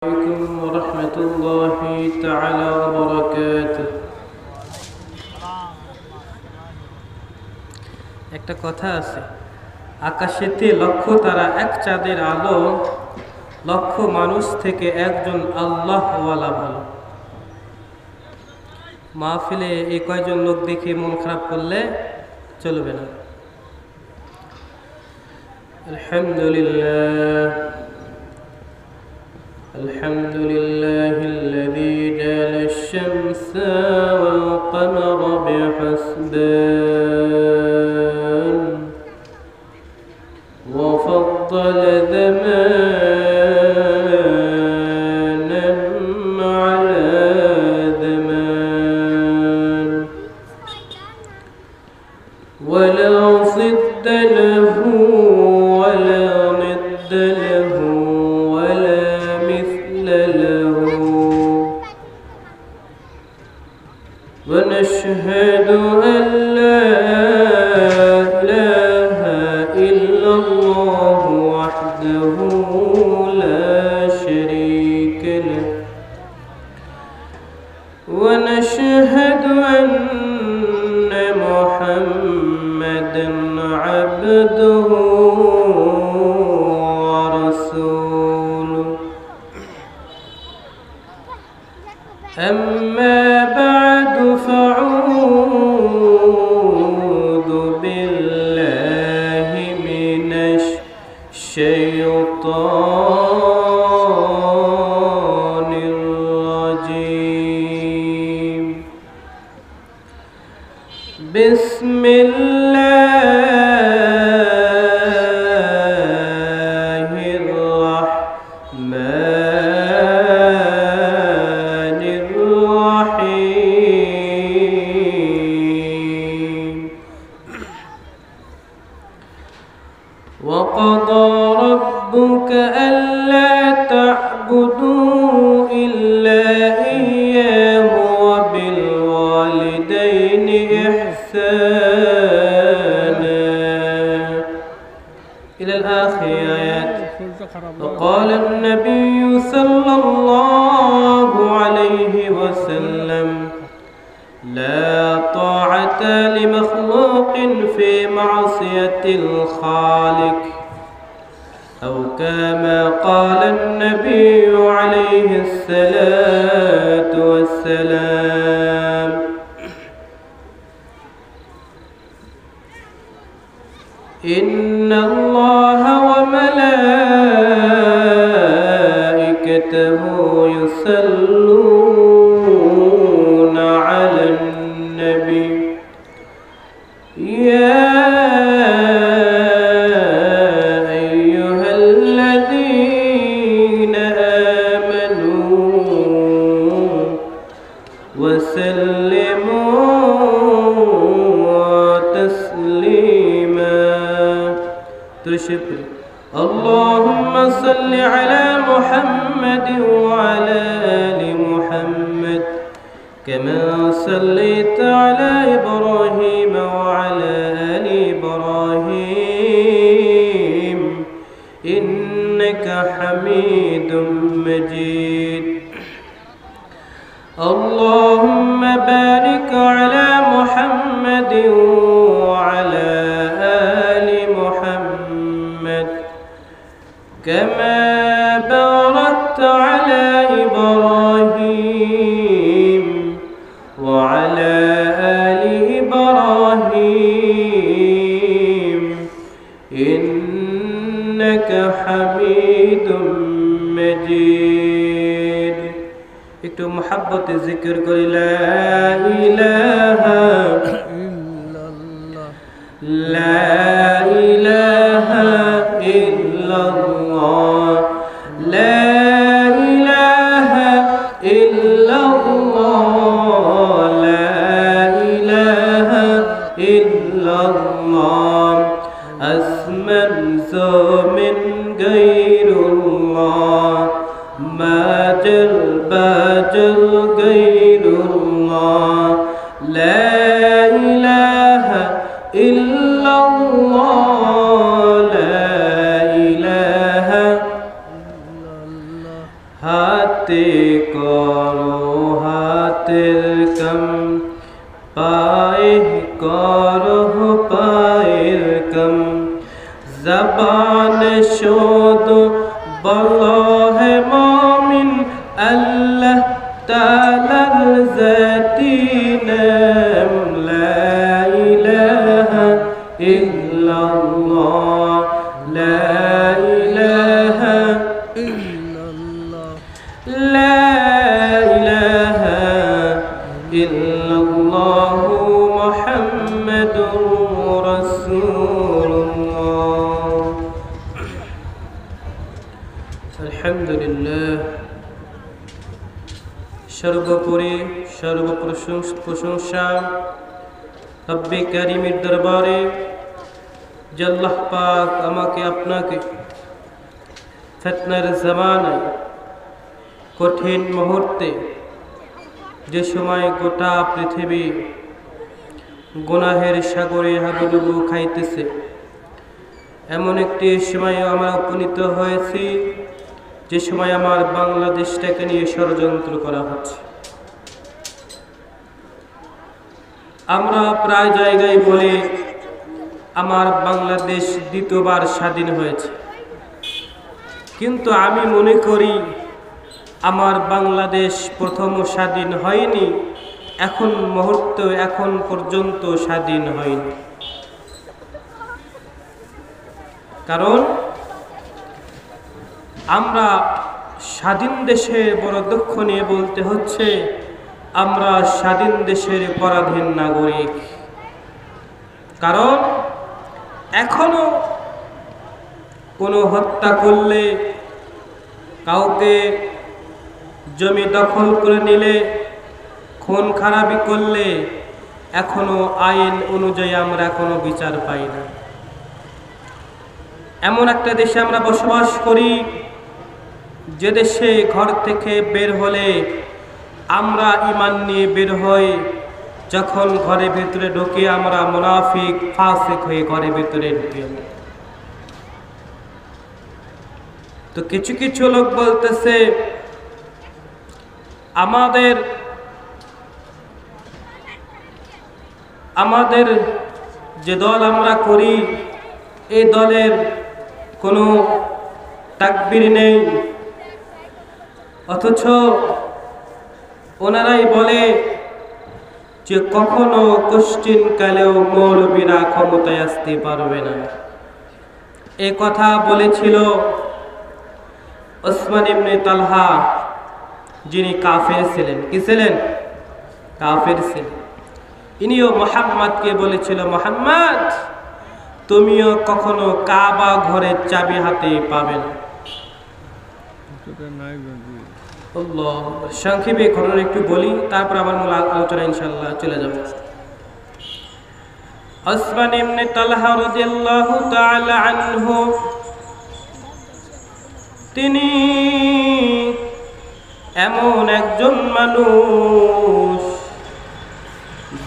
عليكم ورحمة الله تعالى وبركاته। একটা কথা আছে, আকাশেতে লক্ষ তারা এক চাঁদের আলো, লক্ষ মানুষ থেকে একজন আল্লাহওয়ালা ভালো। মাহফিলে এই কয়জন লোক দেখে মন খারাপ করলে চলবে না। আলহামদুলিল্লাহ الحمد لله الذي جعل الشمس والقمر بحسبان وفضل زمانا على زمان ولا ضد له ولا ند له ونشهد أن لا إله إلا الله وحده لا شريك له ونشهد أن محمدا عبده ورسوله أما بعد فأعوذ بالله من الشيطان الرجيم بسم الله الرحمن الرحيم وقضى ربك ألا تعبدوا إلا إياه وبالوالدين إحسانا إلى الآخر آيات. وقال النبي صلى الله عليه وسلم لا طاعة لمخلوق في معصية الخالق أو كما قال النبي عليه الصلاة والسلام. إن الله وملائكته يصلون على النبي يا أيها الذين آمنوا وسلموا تسليما. تشكر اللهم صل على محمد وعلى آل محمد كما صليت على إبراهيم وعلى آل إبراهيم إنك حميد مجيد. اللهم بارك على محمد وعلى آل محمد كما باركت على إبراهيم وعلى آل إبراهيم إنك حميد مجيد. একটু محبة ذكر করি لا إله إلا الله لا إله إلا الله لا إله إلا الله لا إله إلا الله أسمن من غير الله ما جل باجل غير الله لا إله إلا الله لا إله إلا الله হাতে করো হাতের কাম, পায়ে করো পায়ের কাম, জবান শুধু বলো হে মুমিন আল্লাহ তাআলার জাতি নাম, লা ইলাহা ইল্লাল্লাহ, লা ইলাহা ইল্লাল্লাহ, লা ইলাহা ইল্লাল্লাহ মুহাম্মাদুর রাসূলুল্লাহ। আলহামদুলিল্লাহ। সর্বোপরি প্রশংসা রব্বে কারীমের দরবারে যে আল্লাহ পাক আমাকে আপনাকে ফিতনার জামানায় কঠিন মুহূর্তে, যে সময় গোটা পৃথিবী গুনাহের সাগরে হাবুডুবু খাইতেছে, এমন একটি সময়ে আমরা উপনীত হয়েছি যে সময় আমার বাংলাদেশটাকে নিয়ে ষড়যন্ত্র করা হচ্ছে। আমরা প্রায় জায়গায় বলি আমার বাংলাদেশ দ্বিতীয়বার স্বাধীন হয়েছে, কিন্তু আমি মনে করি আমার বাংলাদেশ প্রথম স্বাধীন হয়নি, এখন পর্যন্ত স্বাধীন হয়নি। কারণ আমরা স্বাধীন দেশের বড় দুঃখ নিয়ে বলতে হচ্ছে আমরা স্বাধীন দেশের পরাধীন নাগরিক। কারণ এখনো কোনো হত্যা করলে, কাউকে জমি দখল করে নিলে, খুন খারাপি করলে এখনো আইন অনুযায়ী আমরা এখনো বিচার পাই না। এমন একটা দেশে আমরা বসবাস করি যে দেশে ঘর থেকে বের হলে আমরা ঈমান নিয়ে বের হই, যখন ঘরের ভিতরে ঢুকে আমরা মুনাফিক ফাসিক হয়ে ঘরের ভিতরে ঢুকে। তো কিছু কিছু লোক বলতেছে আমাদের যে দল আমরা করি, এই দলের কোনো তাকবীর নেই, অথচ ওনারাই বলে যে কখনো কোশ্চিন কালেও মৌলবীরা ক্ষমতায় আসতে পারবে না। এ কথা বলেছিল ওসমান ইবনে তালহা, যিনি কাফের ছিলেন। কি ছিলেন? কাফের ছিলেন। ইনিও মুহাম্মদকে বলেছিল, মুহাম্মদ তুমিও কখনো কাবা ঘরের চাবি হাতে পাবে না। সংক্ষেপে ঘটনা একটু বলি, তারপর আমার মূল আলোচনা ইনশাআল্লাহ চলে যাবে। ওসমান ইবনে তালহা রাদিয়াল্লাহু তাআলা আনহু, তিনি এমন একজন মানুষ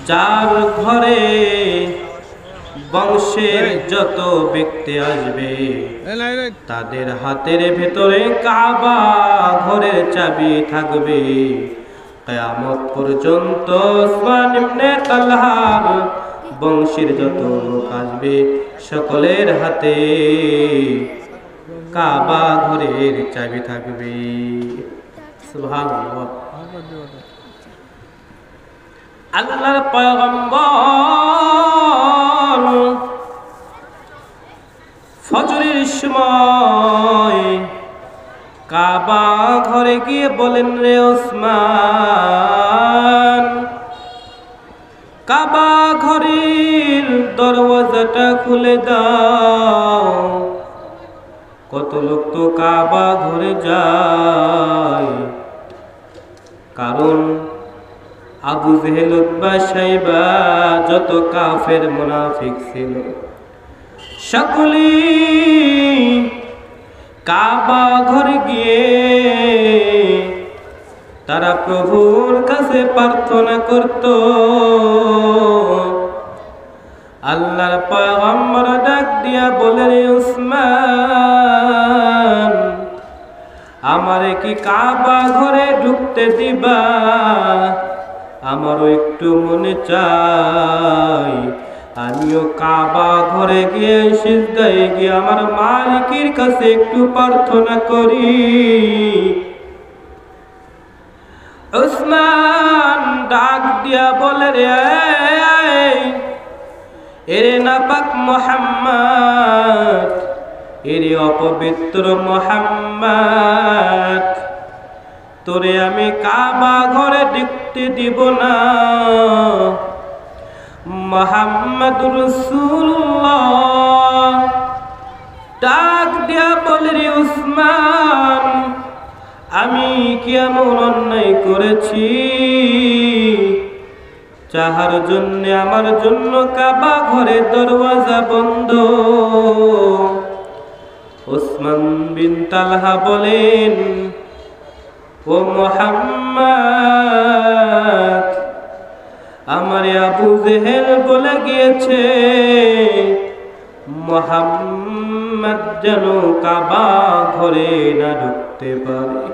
যার ঘরে বংশের যত ব্যক্তি আসবে তাদের হাতের ভেতরে কাবা ঘরের চাবি থাকবে। কিয়ামত পর্যন্ত ওসমান ইবনে তালহার বংশের যত লোক আসবে সকলের হাতে কাবা ঘরের চাবি থাকবে। সুবহানাল্লাহ। আল্লাহর পয়গম্বর ফজরের সময় কাবা ঘরে গিয়ে বলেন, রে ওসমান, কাবা ঘরের দরওয়াজাটা খুলে দাও। কত লোক তো কাবা ঘরে যায়, কারণ আবু জেহেল, উতবা, শাইবা যত কাফের মুনাফিক ছিল সকলেই কাবা ঘরে গিয়ে তারা প্রভুর কাছে প্রার্থনা করত। আল্লাহর পয়গম্বর ডাক দিয়া বলে, রে ওসমান, আমারে কি কাবা ঘরে ঢুকতে দিবা? আমারও একটু মনে চাই আমিও কাবা ঘরে গিয়ে সিজদায় গিয়ে আমার মালিকের কাছে একটু প্রার্থনা করি। উসমান ডাক দিয়া বলে, রে এরে নাপাক মুহাম্মদ, এরে অপবিত্র মুহাম্মদ, তোরে আমি কাবা ঘরে ঢুকতে দিব না। মুহাম্মদুর রাসূলুল্লাহ ডাক দিয়া বলে, রে উসমান, আমি কি এমন অন্যায় করেছি যাহার জন্য আমার জন্য কাবা ঘরের দরওয়াজা বন্ধ? উসমান বিন তালহা বলেন, ও মুহাম্মদ, আমার আবু জেহেল বলে গিয়েছে মুহাম্মদ যেন কাবা ঘরে না ঢুকতে পারে।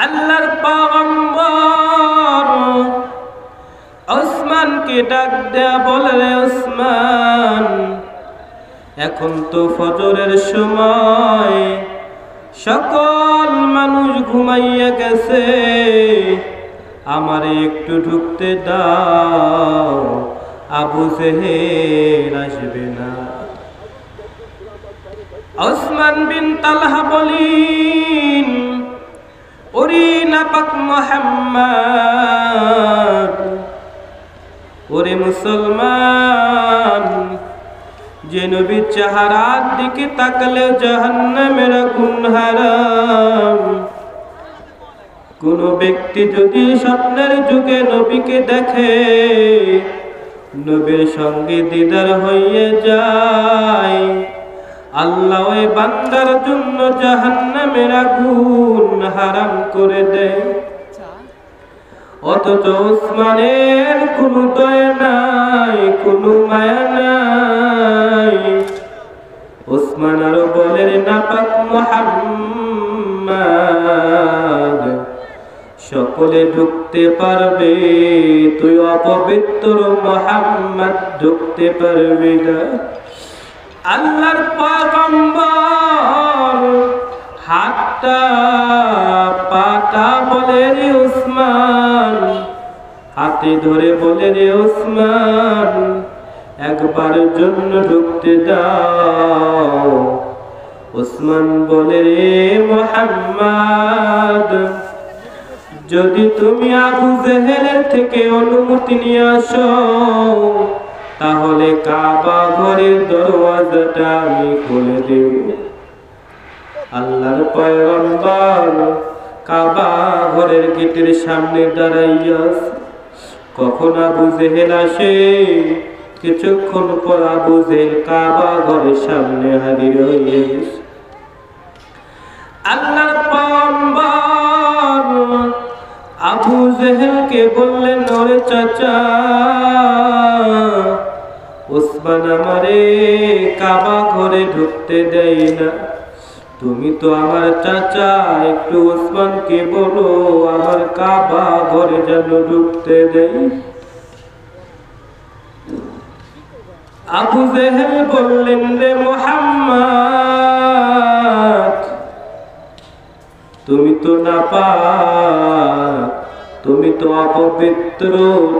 আল্লাহর পয়গম্বর ওসমানকে ডাক দেয়া বলে, রে ওসমান, এখন তো ফজরের সময়, সকল মানুষ ঘুমাইয়া গেছে, আমারে একটু ঢুকতে দাও, আবু জেহেল আসবে না। ওসমান বিন তালহা বলেন, ওরে নাপাক মুহাম্মদ, ওরে মুসলমান, যে নবীর চেহারার দিকে তাকালে জাহান্নামের আগুন হারাম। কোন ব্যক্তি যদি স্বপ্নের যুগে নবীকে দেখে, নবীর সঙ্গে দিদার হয়ে যায়, আল্লাহ ওই বান্দার জন্য জাহান্নামের আগুন হারাম করে দেয়। অথচ ওসমানের কোনো দয়া নাই, কোনো মায়া নাই। ওসমান আরো বলেন, নাপাক মুহাম্মদ, সকলে ঢুকতে পারবে, তুই অপবিত্র মুহাম্মদ ঢুকতে পারবি না। আল্লাহর পয়গম্বর হাতটা পাটা বলে, রে উসমান, হাতে ধরে বলে, রে উসমান, একবারের জন্য ঢুকতে দাও। উসমান বলে, রে মুহাম্মদ, যদি তুমি আবু জেহেলের থেকে অনুমতি নিয়ে আসো, তাহলে কাবা ঘরের দরওয়াজাটা আমি খুলে দেব। আল্লাহর পয়গম্বর কাবা ঘরের গেটের সামনে দাঁড়াইয়া আছে। কখন আবু জেহেল আসে? কিছুক্ষণ পর আবু জেহেল কাবা ঘরের সামনে হাজির হয়ে গেছে। আল্লাহর পয়গম্বর আবু জেহেলকে বললেন, ওরে চাচা, ওসমান আমারে কাবা ঘরে ঢুকতে দেয় না, তুমি তো আমার চাচা, একটু ওসমানকে বলো আমার কাবা ঘরে যেন ঢুকতে দেয়। আবু জেহেল বললেন, রে মুহাম্মদ, তুমি তো নাপাক, তুমি তো অপবিত্র,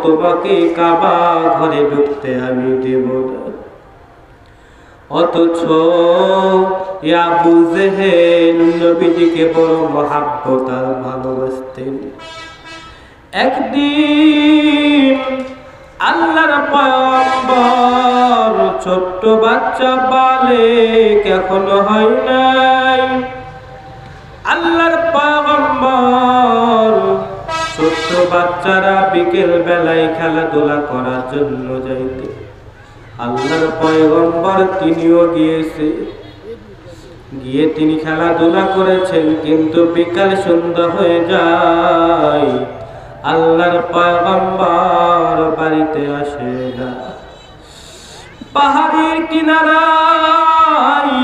তোমাকে কাবা ঘরে ঢুকতে আমি দেব না। অথচ আবু জেহেল নবীজিকে বড় মহাব্বত আর ভালোবাসতেন। একদিন আল্লাহর পয়গম্বর ছোট্ট বাচ্চা বালেক, এখনো হয় নাই, আল্লাহর পয়গম্বর ছোট্ট বাচ্চারা বিকেল বেলায় খেলাধুলা করার জন্য যাইতে, আল্লাহর পয়গম্বর তিনিও গিয়েছে, গিয়ে তিনি খেলাধুলা করেছেন, কিন্তু বিকাল সন্ধ্যা হয়ে যায়, আল্লাহর পয়গম্বর বাড়িতে আসে না। পাহাড়ের কিনারায়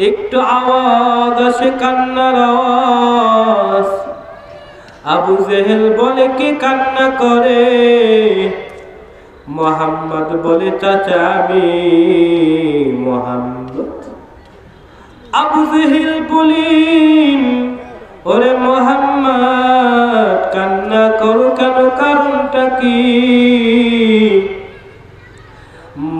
একটু আওয়াজ আসে, কান্নার আওয়াজ। আবু জেহেল বলে, কে কান্না করে? মুহাম্মদ বলে, চাচা আমি মুহাম্মদ। আবু জেহেল বলেন, ওরে মুহাম্মদ কান্না করো কেন, কারণটা কি?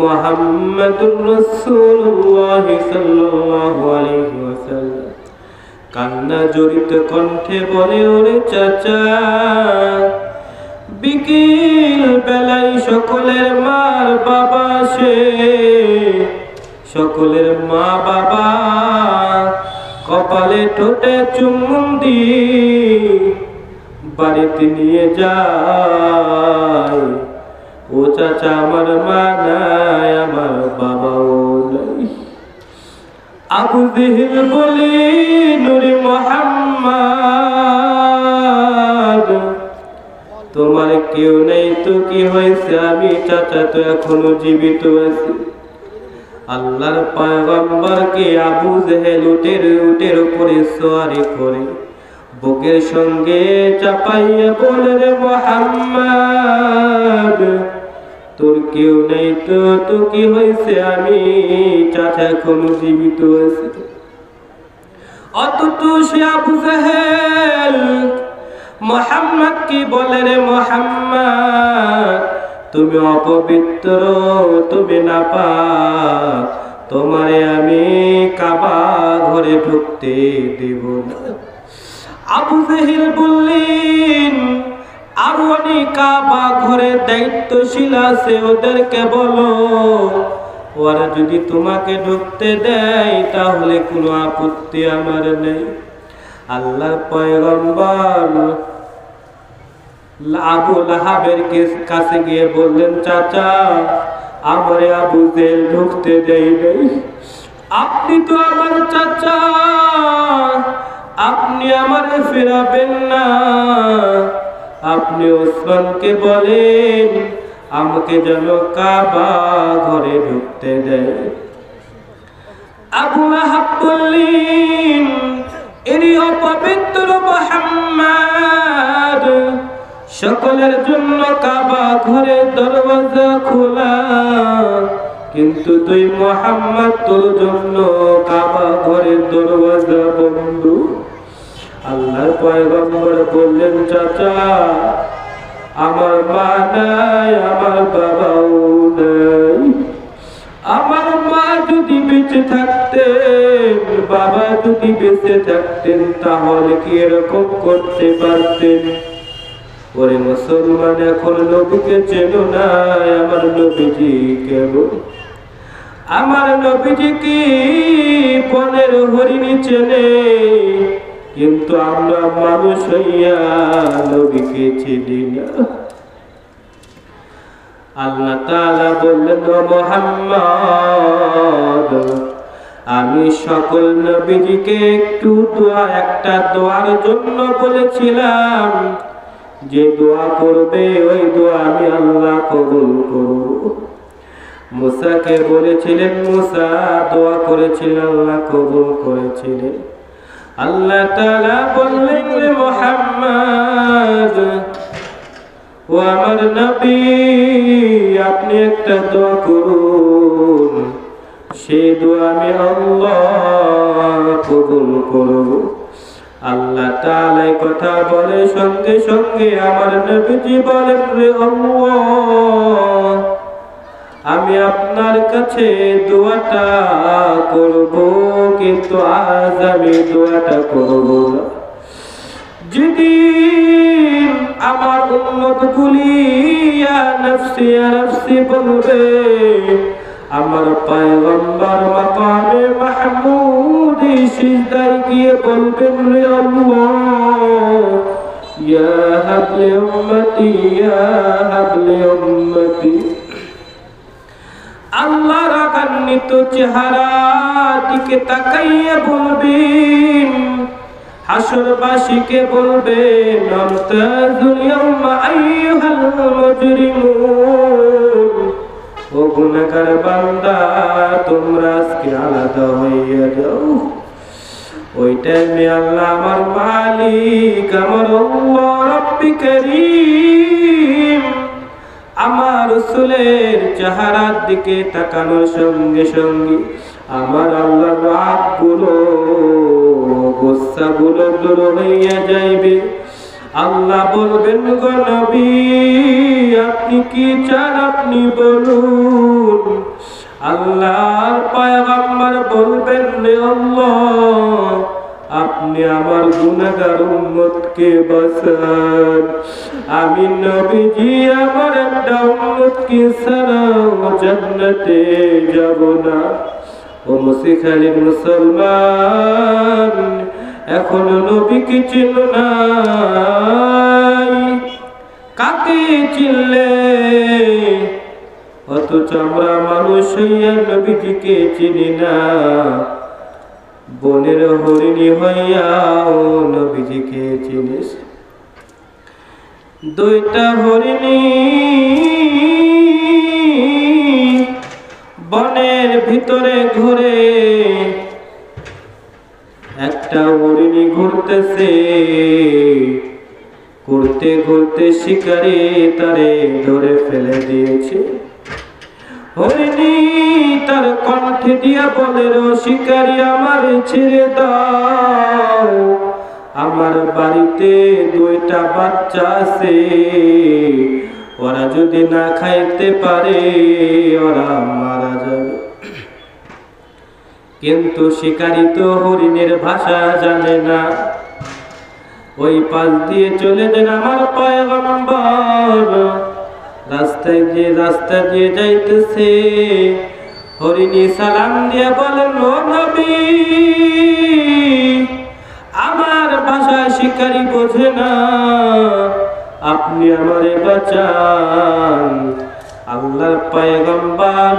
মুহাম্মাদুর রাসূলুল্লাহ সাল্লাল্লাহু আলাইহি ওয়াসাল্লাম কান্না জড়িত কণ্ঠে বলে, ওরে চাচা, বিকেল বেলায় সকলের মার বাবা সে, সকলের মা বাবা কপালে ঠোঁটে চুম্বন দিয়ে বাড়িতে নিয়ে যায়। ও চাচা, আমার মা নাই, আমার বাবাও নাই। আবু জেহেল বলে, নূরে মুহাম্মদ তোমার কেউ নেই তো কি হয়েছে? আমি চাচা তো এখনো জীবিত আছি। আল্লাহর পয়গম্বরকে আবু জেহেল উটের উপরে সওয়ারি করে বুকের সঙ্গে চাপাইয়া বলে, রে মুহাম্মদ তোর কেউ নেই তো কি হয়েছে? আমি চাচা এখনো জীবিত আছি। অথচ সে আবু জেহেল মুহাম্মদ কি বলে, রে মুহাম্মদ তুমি অপবিত্র, তুমি নাপাক, তোমারে আমি কাবা ঘরে ঢুকতে দেব না। আবু জেহেল বললেন, আরো অনেক কাবা ঘরের দায়িত্বশীল আছে, ওদেরকে বলো ওরা যদি তোমাকে ঢুকতে দেয় তাহলে কোনো আপত্তি আমার নেই। আল্লাহর পয়গম্বর আবু লাহাবের কাছে গিয়ে বললেন, চাচা আমারে আবু জেহেল ঢুকতে দেয় নাই। আপনি তো আমার চাচা, আপনি আমারে ফেরাবেন না। আপনি ওসমানকে বলেন আমাকে যেন কাবা ঘরে ঢুকতে দেয়। আবু লাহাব বললেন, এরই অপবিত্র মুহাম্মদ, সকলের জন্য কাবা ঘরের দরওয়াজা খোলা, কিন্তু তুই মুহাম্মদ তোর জন্য কাবা ঘরের দরওয়াজা বন্ধ। আল্লাহর পয়গম্বর বললেন, চাচা আমার মা নাই, আমার বাবাও নাই। আমার মা যদি বেঁচে থাকতেন, বাবা যদি বেঁচে থাকতেন তাহলে কি এরকম করতে পারতেন? ওরে মুসলমান, এখন নবীকে চেনো না, আমার নবীজি কেমন? আমার নবীজি কি বনের হরিণী চেনে? কিন্তু আমরা মানুষ হইয়া নবীকে চিনি না। আল্লাহ তাআলা বললেন, ও মুহাম্মদ আমি সকল নবীজিকে একটা দোয়ার জন্য বলেছিলাম, যে দোয়া করবে ওই দোয়া আমি আল্লাহ কবুল করব। মুসাকে বলেছিলেন, মুসা দোয়া করেছিলেন, আল্লাহ কবুল করেছিলেন। আল্লাহ তাআলা বললেন, রে মুহাম্মদ ও আমার নবী, আপনি একটা দোয়া করুন, সেই দোয়া আমি আল্লাহ কবুল করব। আল্লাহ তাআলা কথা বলে সঙ্গে সঙ্গে আমার নবীজি বলেন, রে আল্লাহ আমি আপনার কাছে দোয়াটা করব, কিন্তু আজ আমি দোয়াটা করব না। যেদিন আমার উম্মতগুলি ইয়া নফসি ইয়া নফসি বলবে, আমার পয়গম্বর মাকামে মাহমুদি সিজদায় গিয়ে বলবেন, রে আল্লাহ ইয়া হাবলি উম্মতি ইয়া হাবলি উম্মতি। আল্লাহ রাগান্বিত চেহারা দিকে তাকাইয়া বলবেন, হাসরবাসীকে বলবেন, আমতাজুল ইয়াওমা আইয়ুহাল মুজরিমুন, ও ও গুনাহগার বান্দা তোমরা আজকে আলাদা হইয়া যাও। ওই টাইমে আল্লাহ আমার মালিক আমার আল্লাহ রব্বি কারীম আমার রাসূলের চেহারার দিকে তাকানোর সঙ্গে সঙ্গে আমার আল্লাহর রাগগুলো গোসাগুলো দূর হইয়া যাইবে। আল্লাহ বলবেন গো নবী আপনি কি চান আপনি বলুন। আল্লাহর পয়গম্বর বলবেন রে আল্লাহ আপনি আমার গুনাহগার উম্মতকে বাঁচান। আমি নবীজি আমার একটা উম্মতকে ছাড়া জান্নাতে যাব না। ও মুসলিম মুসলমান এখনো নবীকে চিনো নাই, কাকে চিনলে? অথচ আমরা মানুষ হইয়া নবীজিকে চিনি না। বনের হরিণী হইয়াও নবীজিকে চিনিস। দুইটা হরিণী বনের ভিতরে ঘুরে, একটা হরিণী ঘুরতেছে, ঘুরতে ঘুরতে শিকারী তারে ধরে ফেলে দিয়েছে। হরিণী তার কণ্ঠে দিয়া বলে ও শিকারী আমারে ছেড়ে দাও, আমার বাড়িতে দুইটা বাচ্চা আছে, ওরা যদি না খাইতে পারে ওরা মারা যাবে। কিন্তু শিকারী তো হরিণের ভাষা জানে না। ওই পাশ দিয়ে চলে যান আমার পয়গম্বর, রাস্তা দিয়ে যাইতেছে। হরিণী সালাম দিয়ে বলেন ও নবী আমার ভাষা শিকারী বোঝে না, আপনি আমারে বাঁচান। আল্লাহর পয়গম্বর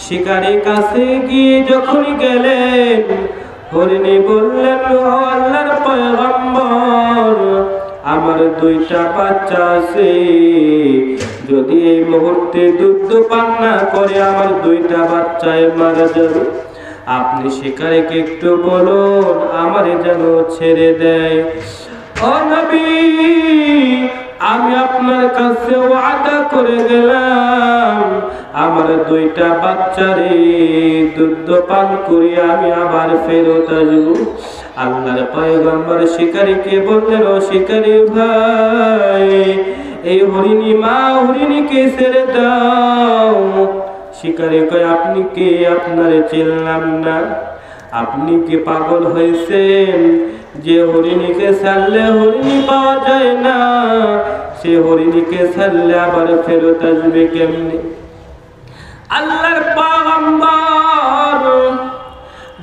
শিকারীর কাছে গিয়ে যখন গেলেন হরিণী বললেন ও আল্লাহর পয়গম্বর আমার দুইটা বাচ্চা আছে, যদি এই মুহূর্তে দুধ পান না করে আমার দুইটা বাচ্চায় মারা যাবে। আপনি শিকারীকে একটু বলুন আমারে যেন ছেড়ে দেয়। ও নবী আমি আপনার কাছে ওয়াদা করে গেলাম আমার দুইটা বাচ্চারে দুধ পান করি আমি আবার ফেরত আসবো। আল্লাহর পয়গম্বর শিকারীকে বললেন ও শিকারী ভাই এই হরিণী মা হরিণীকে ছেড়ে দাও। শিকারী কয় আপনি কে? আপনারে চিনলাম না। আপনি কি পাগল হয়েছেন? যে হরিণীকে ছাড়লে হরিণী পাওয়া যায় না, সে হরিণীকে ছাড়লে আবার ফেরত আসবে কেমনে? আল্লাহর পয়গম্বর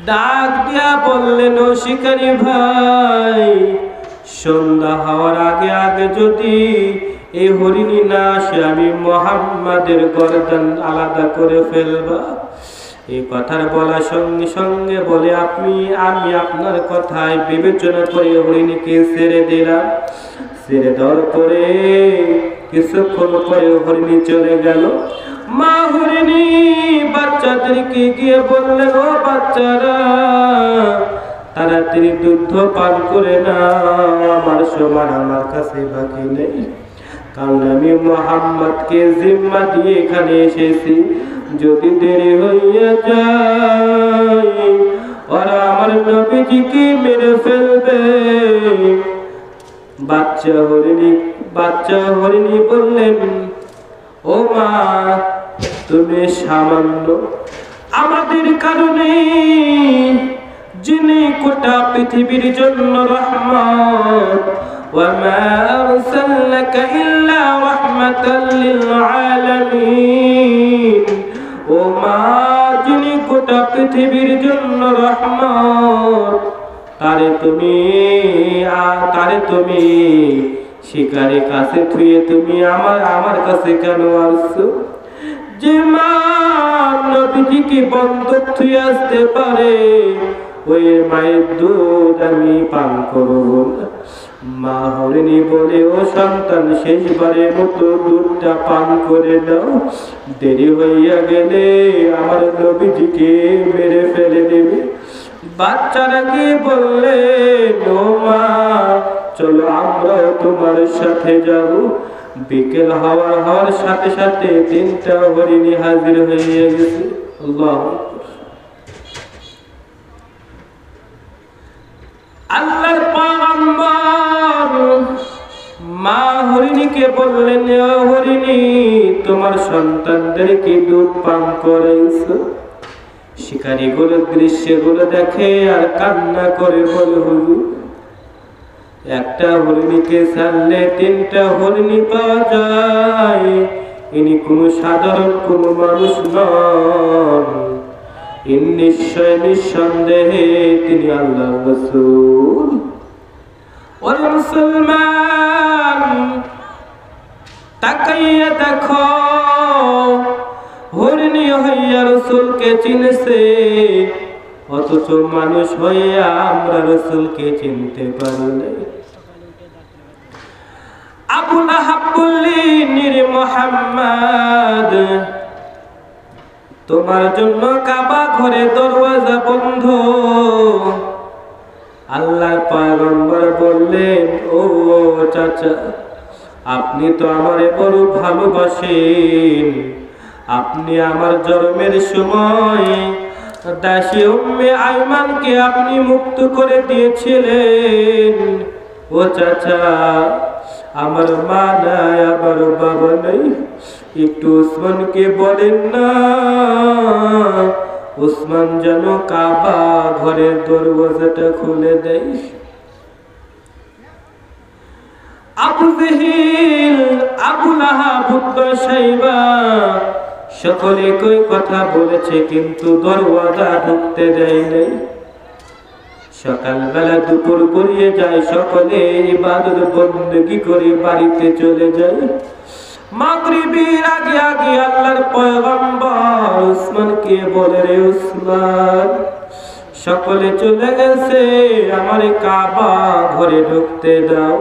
ডাক দিয়া বললেন ও শিকারী ভাই সন্ধ্যা হওয়ার আগে আগে যদি এই হরিণী না আসে আমি মুহাম্মাদের গর্দান আলাদা করে ফেলবা। এই কথার বলা সঙ্গে সঙ্গে বলে আমি আপনার কথায় বিবেচনা করে হরিণীকে ছেড়ে দিলাম। ছেড়ে দেওয়ার পরে কিছুক্ষণ পরে হরিণী চলে গেল। মা হরিণী বাচ্চাদেরকে গিয়ে বললেন ও বাচ্চারা তাড়াতাড়ি দুধ পান করে না, আমার সমান আমার কাছে বাকি নেই, কারণ আমি মুহাম্মদকে জিম্মা দিয়ে এখানে এসেছি। যদি দেরি হইয়া যায় ওরা আমার নবীজিকে মেরে ফেলবে। বাচ্চা হরিণী বললেন ও মা তুমি সামান্য আমাদের কারণে যিনি গোটা পৃথিবীর জন্য রহমত ওয়া মা আরসালনাকা ইল্লা রাহমাতাল লিল আলামিন, ও মা যিনি গোটা পৃথিবীর জন্য রহমত তারে তুমি শিকারের কাছে থুয়ে তুমি আমার কাছে কেন আসছো? যে মা নবীজিকে বন্ধক থুয়ে আসতে পারে ওই মায়ের দুধ আমি পান করব না। মা হরিণী বলে, ও সন্তান, শেষবারের মতো দুধটা পান করে দাও, দেরি হইয়া গেলে আমার নবীজিকে মেরে ফেলে দেবে। বাচ্চারা কি বললে, ও মা চলো আমরাও তোমার সাথে যাব। বিকেল হওয়ার সাথে সাথে 3টা হরিণী হাজির হয়ে গেছে। আল্লাহু আল্লাহর পয়গম্বর মা হরিণীকে বললেন, ও হরিণী, তোমার সন্তানদেরকে দুধ পান করাইছো? শিকারীগুলো দৃশ্যগুলো দেখে আর কান্না করে বলে, হুজুর, একটা হরিণীকে ছাড়লে 3টা হরিণী পাওয়া যায়। ইনি কোনো সাধারণ কোনো মানুষ নন, নিশ্চয় নিঃসন্দেহে তিনি আল্লাহর রাসূল। ও মুসলমান, তাকাইয়া দেখো, হরিণী হইয়া রাসূলকে চিনেছে, অথচ মানুষ হইয়া আমরা রাসূলকে চিনতে পারি না। আবু লাহাব বললেন, রে মুহাম্মদ, তোমার জন্য কাবা ঘরে দরওয়াজা বন্ধ। আল্লাহর পয়গম্বর বললেন, ও চাচা, আপনি তো আমারে বড় ভালোবাসেন। আপনি আমার জন্মের সময় দাসী উম্মে আইমানকে আপনি মুক্ত করে দিয়েছিলেন। ও চাচা, আমার মা নাই, আমার বাবা নাই, একটু উসমানকে বলেন না, উসমান যেন কাবা ঘরের দরওয়াজাটা খুলে দেয়। আবু জেহেল, আবু লাহাব, উতবা, শাইবা সকলে কই কথা বলেছে, কিন্তু দরওয়াজা ঢুকতে দেয় নাই। সকালবেলা দুপুর গড়িয়ে যায়, সকলে ইবাদত বندگی করে বাড়িতে চলে যায়। মাগরিবের আগে আগে আল্লাহর পয়গম্বর উসমানকে বলে, রে উসমান, সকলে চলে গেছে, আমার কাবা ঘরে ঢুকতে দাও।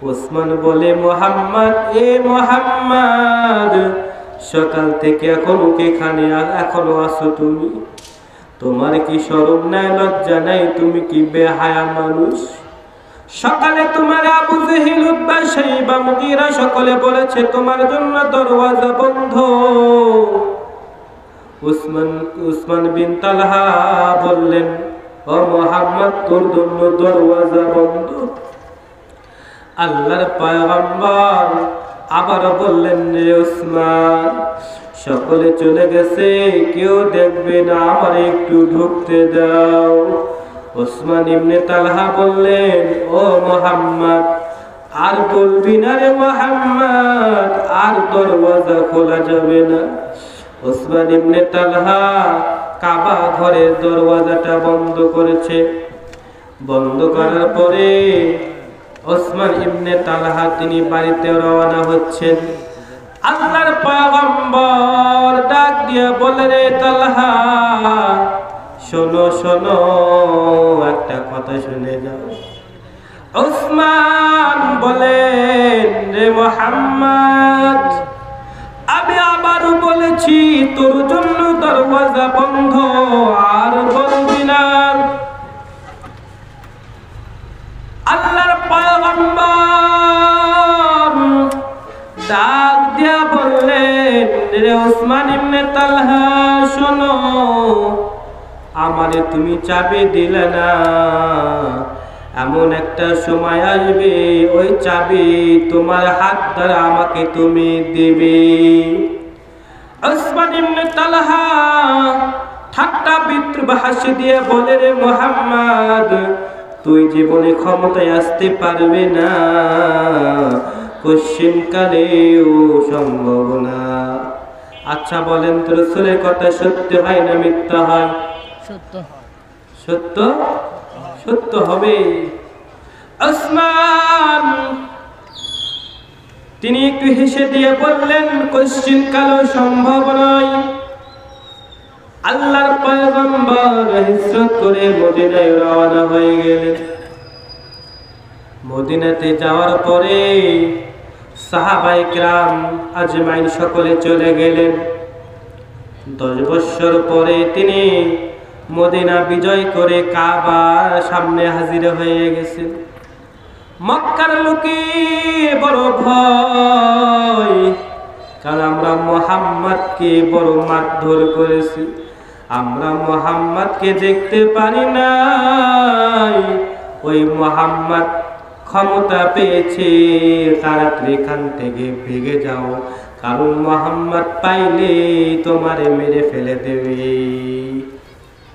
উসমান বলে, মুহাম্মদ, এ মুহাম্মদ, সকাল থেকে এখনো আছো তুমি? তোমার কি শরম নাই, লজ্জা নাই? তুমি কি বেহায়া মানুষ? সকালে তোমার আবু জেহেল, উতবা, শাইবা, মুগীরা সকলে বলেছে তোমার জন্য দরওয়াজা বন্ধ। উসমান বিন তালহা বললেন, ও মুহাম্মদ, তোর জন্য দরওয়াজা বন্ধ। আল্লাহর পয়গম্বর আবার বললেন, রে উসমান, সকলে চলে গেছে, কেউ দেখবে না, আমার একটু ঢুকতে দাও। উসমান ইবনে তালহা বললেন, ও মুহাম্মদ, আর বলবি না রে মুহাম্মদ, আর দরওয়াজা খোলা যাবে না। উসমান ইবনে তালহা কাবা ঘরের দরওয়াজাটা বন্ধ করেছে। বন্ধ করার পরে উসমান ইবনে তালহা তিনি বাড়িতে রওনা হচ্ছেন। আল্লাহর পয়গম্বর ডাক দিয়ে বলে, রে তালহা, শোনো শোনো, একটা কথা শুনে যাও। উসমান বলেন, রে মুহাম্মদ, আমি আবারও বলেছি তোর জন্য দরওয়াজা বন্ধ, আর বলবি না। আল্লাহর পয়গম্বর ডাক দিয়া বললেন, রে উসমান ইবনে তালহা, শোনো, আমারে তুমি চাবি দিলে না, এমন একটা সময় আসবে, ওই চাবি তোমার হাত দ্বারা আমাকে তুমি দিবে। উসমান ইবনে তালহা ঠাট্টা বিদ্রুপ হাসি দিয়ে বলে, রে মুহাম্মদ, তুই জীবনে ক্ষমতায় আসতে পারবে না, কোশ্চিন কালেও সম্ভব না। আচ্ছা বলেন তো, রাসূলের কথা সত্য হয় না মিথ্যা হয়? সত্য। সত্য সত্য হবে। উসমান তিনি একটু হেসে দিয়ে বললেন, কোশ্চিন কালেও সম্ভব নয়। আল্লাহর পয়গম্বর পয়গম্বর হিজরত করে মদিনায় রওনা হয়ে গেলেন। মদিনাতে যাওয়ার পরে সাহাবায়ে কেরাম আজমাইন সকলে চলে গেলেন। 10 বছর পরে তিনি মদিনা বিজয় করে কাবার সামনে হাজির হয়ে গেছেন। মক্কার লোকের বড় ভয়, কারণ আমরা মুহাম্মদকে বড় মারধর করেছি, আমরা মুহাম্মদকে দেখতে পারি নাই। ওই মুহাম্মদ ক্ষমতা পেয়েছে, তাড়াতাড়ি এখান থেকে ভেগে যাও, কারণ মুহাম্মদ পাইলে তোমারে মেরে ফেলে দেবে।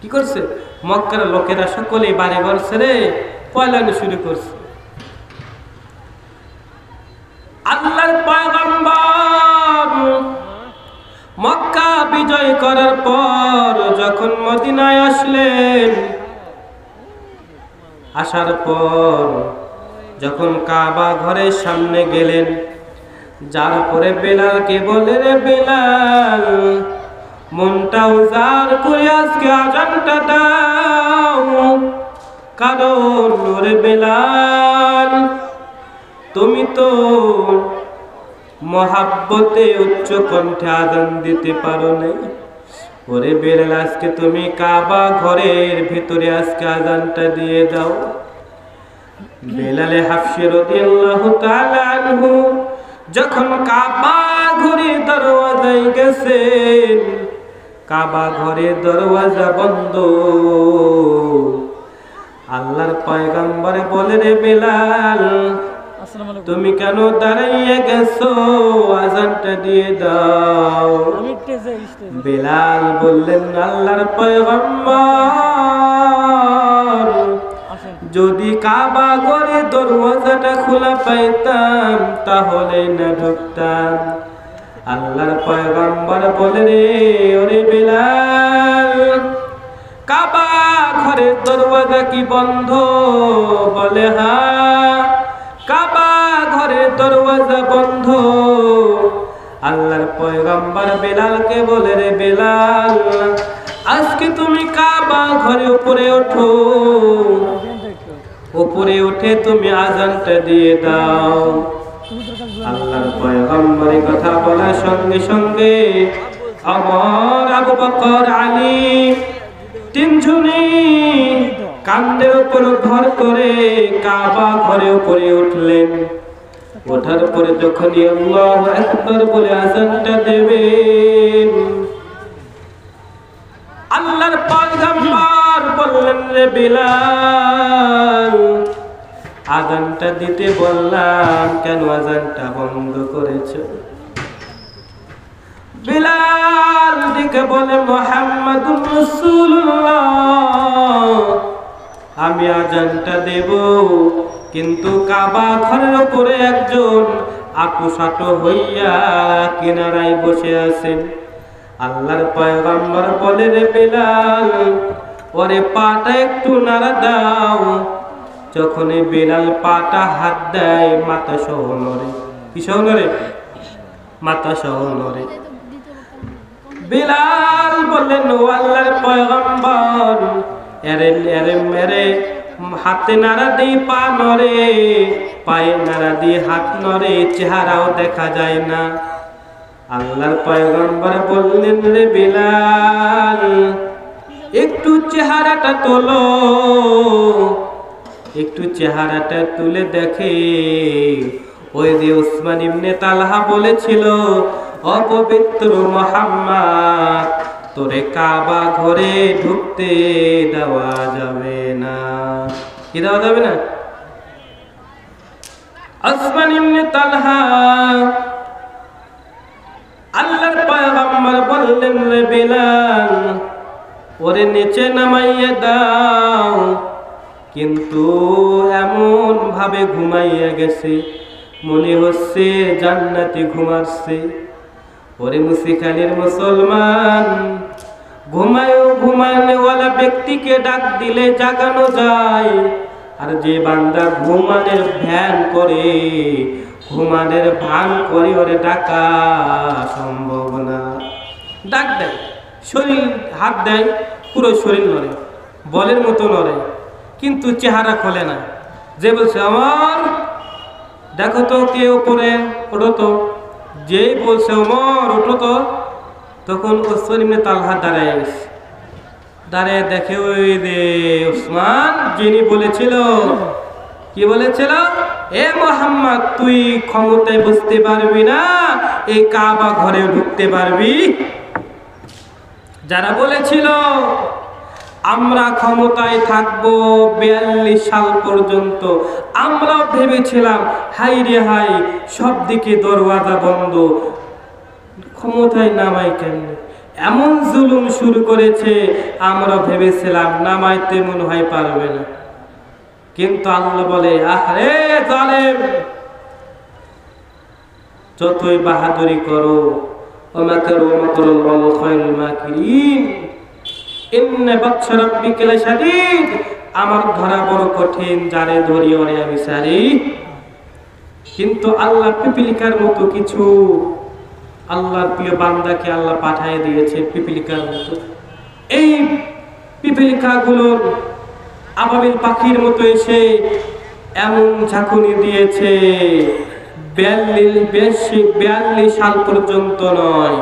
কি করছে? মক্কার লোকেরা সকলে বাড়ি ঘর ছেড়ে পলায়ন শুরু করছে। আল্লাহর পয়গম্বর মক্কা বিজয় করার পর যখন মদিনায় আসলেন, আসার পর যখন কাবা ঘরের সামনে গেলেন, যার পরে বেলালকে বলে, রে বেলাল, মনটা উজাড় করে আজকে আজানটা দাও, কারণ ওরে বেলাল তুমি তো মহাব্বতে উচ্চ কণ্ঠে আজান দিতে পারো নাই। ওরে বেলাল, আজকে তুমি কাবা ঘরের ভিতরে আজকে আজানটা দিয়ে দাও। বেলালে হাফসি রাদিয়াল্লাহু তাআলা আনহু যখন কাবা ঘরের দরওয়াজায় গেছেন, কাবা ঘরের দরওয়াজা বন্ধ। আল্লাহর পয়গম্বর বলে, রে বেলাল, তুমি কেন দাঁড়াইয়া গেছো? আজানটা দিয়ে দাও। বেলাল বললেন, আল্লাহর পয়গম্বর, যদি কাবা ঘরের দরওয়াজাটা খোলা পাইতাম তাহলে না ঢুকতাম। আল্লাহর পয়গম্বর বলে, রে ওরে বেলাল, কাবা ঘরের দরওয়াজা কি বন্ধ? বলে, হ্যাঁ, কাবা ঘরের দরওয়াজা বন্ধ। আল্লাহর পয়গম্বর বেলালকে বলে, রে বেলাল, আজকে তুমি কাবা ঘরে উপরে ওঠো, উপরে উঠে তুমি আজানটা দিয়ে দাও। আল্লাহর পয়গম্বরের কথা বলার সঙ্গে সঙ্গে ওমর, আবু বকর, আলী তিনজনই কান্দের উপর ভর করে কাবা ঘরে উপরে উঠলেন। ওঠার পরে যখনই আল্লাহু আকবার বলে আজানটা দেবেন, আল্লাহর পয়গম্বর বললেন, রে বেলাল, আজানটা দিতে বললাম, কেন আজানটা বন্ধ করেছো? বেলাল দিকে বলে, মুহাম্মাদুর রাসূলুল্লাহ, আমি আজানটা দেব, কিন্তু কাবা ঘরের উপরে একজন আটুসাটু হইয়া কিনারায় বসে আছেন। আল্লাহর পয়গম্বর বলে, রে বেলাল, ওরে পাটা একটু নাড়া দাও। যখন বেলাল পাটা হাত দেয়, মাথা সহ নড়ে। কি সহ নড়ে? মাথা সহ নড়ে। বেলাল বললেন, ও আল্লাহর পয়গম্বর, এরে এরে মেরে হাতে নাড়া দিয়ে পা নড়ে, পায়ে নাড়া দিয়ে হাত নড়ে, চেহারাও দেখা যায় না। আল্লাহর পয়গম্বর বললেন, রে বেলাল, একটু চেহারাটা তোলো, একটু চেহারাটা তুলে দেখে। ওই যে উসমান ইবনে তালহা বলেছিল, অপবিত্র মুহাম্মদ, তোরে কাবা ঘরে ঢুকতে দেওয়া যাবে না। কি দেওয়া যাবে না? উসমান ইবনে তালহা আল্লাহর পয়গম্বর বললেন, রে বেলাল, ওরে নিচে নামাইয়া দাও। কিন্তু এমন ভাবে ঘুমাইয়া গেছে, মনে হচ্ছে জান্নাতে ঘুমাচ্ছে। ওরে মুসিখালীর মুসলমান, ঘুমায়ও ঘুমানেওয়ালা ব্যক্তিকে ডাক দিলে জাগানো যায়, আর যে বান্দা ঘুমানের ধ্যান করে, ঘুমানের ভান করে, ওরে ডাকা সম্ভব না। ডাক দেয়, শরীর হাত দেয়, পুরো শরীর নড়ে, বলের মতো নড়ে, কিন্তু চেহারা খোলে না। যে বলছে আমার দেখো তো কে উপরে, ওঠো তো। যেই বলছে ওমর ওঠো তো, তখন ওসমান ইবনে তালহা দাঁড়ায় গেছে। দাঁড়িয়ে দেখে ওই রে ওসমান, যিনি বলেছিল, কি বলেছিল, এ মোহাম্মদ তুই ক্ষমতায় বসতে পারবি না, এই কাবা ঘরে ঢুকতে পারবি। যারা বলেছিল আমরা ক্ষমতায় থাকবো 42 সাল পর্যন্ত, আমরা ভেবেছিলাম হাই রে হাই সব দিকে দরওয়াজা বন্ধ, ক্ষমতায় নামাই কেন, এমন জুলুম শুরু করেছে, আমরা ভেবেছিলাম নামাইতে মনে হয় পারবে না। কিন্তু আল্লাহ বলে আরে জালেম, যতই বাহাদুরি করো, ওমাকারু মাকরুল্লাহু খায়রুল মাকিরিন, ইন্না বাতশা রাব্বিকা লাশাদীদ, আমার ধরা বড় কঠিন, যারে ধরি ওরে আমি সারি। কিন্তু আল্লাহ পিপিলিকার মতো কিছু আল্লাহর প্রিয় বান্দাকে আল্লাহ পাঠিয়ে দিয়েছে পিপিলিকার মতো। এই পিপিলিকাগুলোর আবাবিল পাখির মতো এসে এমন ঝাঁকুনি দিয়েছে 42 সাল পর্যন্ত নয়,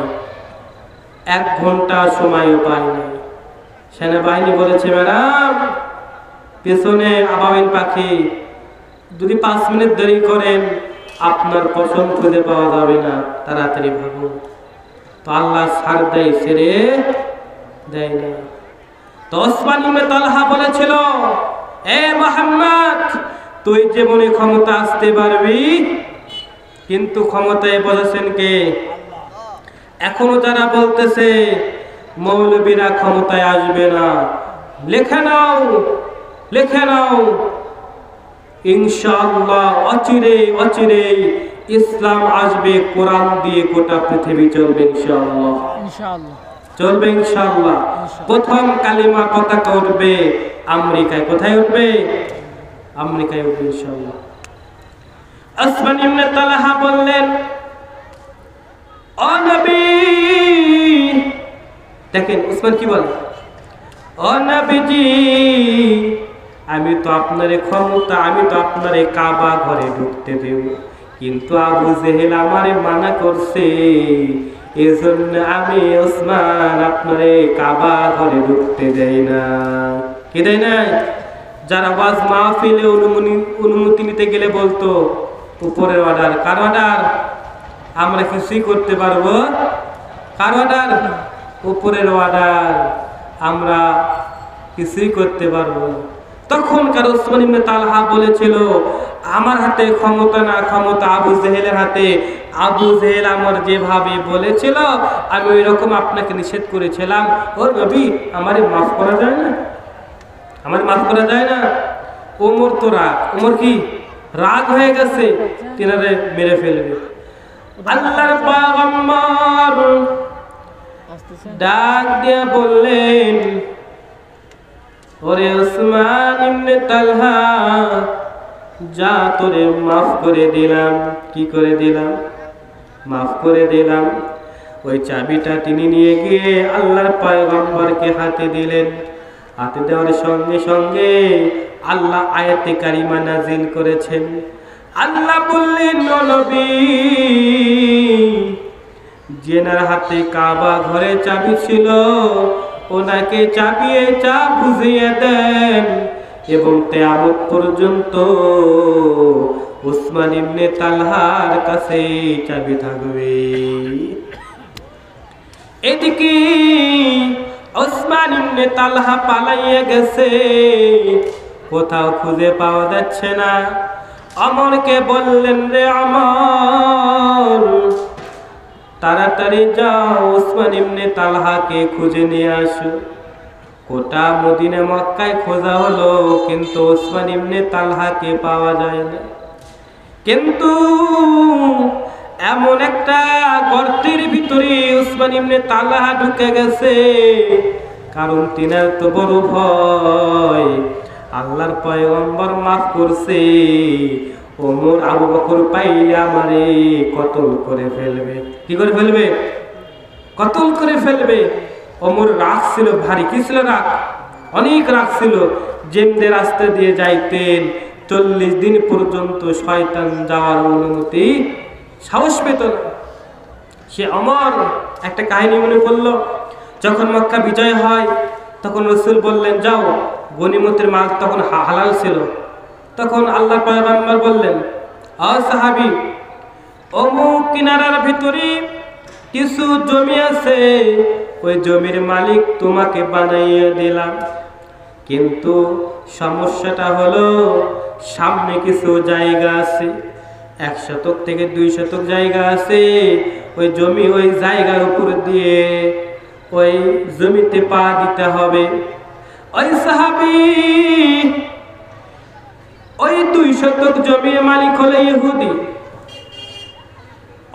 1 ঘন্টা সময়ও পায় নাই। সেনাবাহিনী বলেছে ম্যাডাম পেছনে আবাবিল পাখি, যদি 5 মিনিট দেরি করেন আপনার পছন্দ খুঁজে পাওয়া যাবে না, তাড়াতাড়ি ভাবুন। তো আল্লাহ ছাড় দেয়, ছেড়ে দেয় না। তো ওসমান ইবনে তালহা বলেছিল এ মুহাম্মদ তুই জীবনে ক্ষমতা আসতে পারবি, কিন্তু ক্ষমতায় বলেছেন কে? এখনো যারা বলতেছে মৌলবীরা ক্ষমতায় আসবে না, লিখে নাও, লিখে নাও, ইনশাআল্লাহ অচিরে ইসলাম আসবে, কোরআন দিয়ে গোটা পৃথিবী চলবে ইনশাআল্লাহ, চলবে ইনশাআল্লাহ। প্রথম কালিমা পতাকা উঠবে আমেরিকায়। কোথায় উঠবে? আমেরিকায় উঠবে ইনশাআল্লাহ। ওসমান ইবনে তালহা বললেন ও নবী, দেখেন ওসমান কি বলে, ও নবীজি আমি তো আপনার ক্ষমতা, আমি তো আপনার কাবা ঘরে ঢুকতে দেব, কিন্তু আবু জেহেল আমারে মানা করছে, এজন্য আমি ওসমান আপনার কাবা ঘরে ঢুকতে দেই না। কি দেয় না? যারা ওয়াজ মাহফিলে অনুমতি নিতে গেলে বলতো উপরের অর্ডার, কার অর্ডার? আমরা কিছুই করতে পারবো, কার অর্ডার? উপরের অর্ডার, আমরা কিছুই করতে পারবো। তখনকার ওসমান ইবনে তালহা বলেছিল আমার হাতে ক্ষমতা না, ক্ষমতা আবু জেহেলের হাতে। আবু জেহেল আমার যেভাবে বলেছিল আমি ওই রকম আপনাকে নিষেধ করেছিলাম। ও নবী আমারে মাফ করা যায় না, আমার মাফ করা যায় না? ওমর তো রাগ, ওমর কি রাগ হয়ে গেছে, তিনারে মেরে ফেলবে। আল্লাহর পয়গম্বর ডাক দিয়ে বললেন ওরে ওসমান ইবনে তালহা যা, তোরে মাফ করে দিলাম। কি করে দিলাম? মাফ করে দিলাম। ওই চাবিটা তিনি নিয়ে গিয়ে আল্লাহর পয়গম্বরকে হাতে দিলেন। হাতে দেওয়ার সঙ্গে সঙ্গে আল্লাহ আয়াতে কারিমা নাজিল করেছেন। আল্লাহ বললেন ও নবী, যেনার হাতে কাবা ঘরে চাবি ছিল ওনাকে চাবিয়ে চা বুঝিয়ে দেন, এবং কিয়ামত পর্যন্ত ওসমান ইবনে তালহার কাছে চাবি থাকবে। এদিকে ওসমান ইবনে তালহা পালাইয়া গেছে, কোথাও খুঁজে পাওয়া যাচ্ছে না। ওমরকে বললেন রে ওমর তাড়াতাড়ি যাও ওসমান ইবনে তালহাকে খুঁজে নিয়ে আসো। গোটা মদিনা মক্কায় খোঁজা হলো, কিন্তু ওসমান ইবনে তালহাকে পাওয়া যায় না। কিন্তু এমন একটা গর্তের ভিতরে ওসমান ইবনে তালহা ঢুকে গেছে, কারণ তিনার তো বড় ভয় আল্লাহর পয়গম্বর মাফ করছে, ওমর আবু বকর পাইলে আমারে কতল করে ফেলবে। কি করে ফেলবে? কতল করে ফেলবে। ওমর রাগ ছিল ভারী, কি ছিল রাগ? অনেক রাগ ছিল। যেমনি রাস্তা দিয়ে যাইতেন 40 দিন পর্যন্ত শয়তান যাওয়ার অনুমতি সাহস পেত না। সে ওমর একটা কাহিনী মনে পড়লো। যখন মক্কা বিজয় হয় তখন রাসূল বললেন, যাও, গনিমতের মাল তখন হালাল ছিল। তখন আল্লাহর পয়গম্বর বললেন, ও সাহাবী, অমুক কিনারার ভিতরে কিছু জমি আছে, ওই জমির মালিক তোমাকে বানাইয়া দিলাম, কিন্তু সমস্যাটা হলো সামনে কিছু জায়গা আছে, 1 শতক থেকে 2 শতক জায়গা আছে। ওই জমি, ওই জায়গার উপর দিয়ে ওই জমিতে পা দিতে হবে। ওই সাহাবী, ওই 2 শতক জমির মালিক হলো ইহুদি।